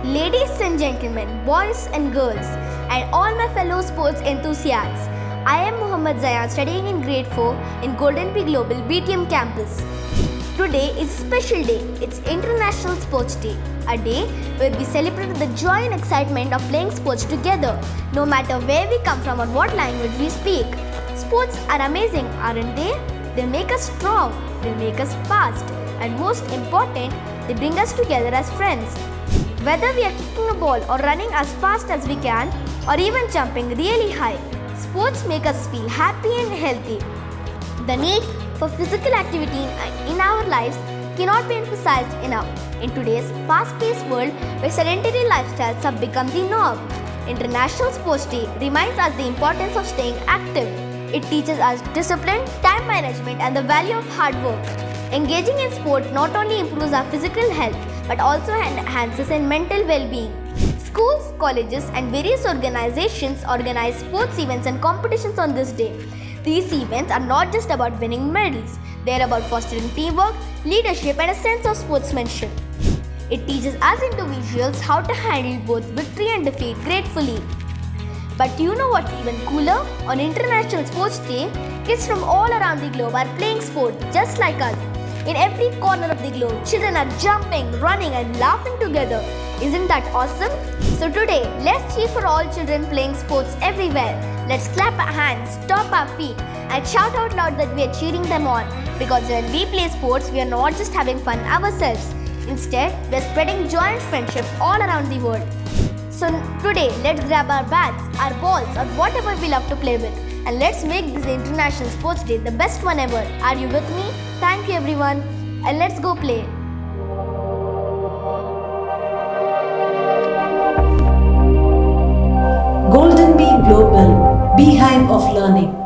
Ladies and gentlemen, boys and girls, and all my fellow sports enthusiasts, I am Muhammad Zayan studying in grade 4 in GoldenBee Global BTM campus. Today is a special day. It's International Sports Day, a day where we celebrate the joy and excitement of playing sports together, no matter where we come from or what language we speak. Sports are amazing, aren't they? They make us strong, they make us fast, and most important, they bring us together as friends. Whether we are kicking a ball or running as fast as we can, or even jumping really high, sports make us feel happy and healthy. The need for physical activity in our lives cannot be emphasized enough in today's fast-paced world where sedentary lifestyles have become the norm. International Sports Day reminds us the importance of staying active. It teaches us discipline, time management, and the value of hard work. Engaging in sport not only improves our physical health but also enhances in mental well-being. Schools, colleges, and various organizations organize sports events and competitions on this day. These events are not just about winning medals, they are about fostering teamwork, leadership, and a sense of sportsmanship. It teaches us individuals how to handle both victory and defeat gracefully. But you know what's even cooler? On International Sports Day, kids from all around the globe are playing sport just like us. In every corner of the globe, children are jumping, running, and laughing together. Isn't that awesome? So today, let's cheer for all children playing sports everywhere. Let's clap our hands, stomp our feet, and shout out loud that we are cheering them on. Because when we play sports, we are not just having fun ourselves. Instead, we are spreading joy and friendship all around the world. So today, let's grab our bats, our balls, or whatever we love to play with, and let's make this International Sports Day the best one ever. Are you with me? Thank you everyone, and let's go play. GoldenBee Global, Beehive of Learning.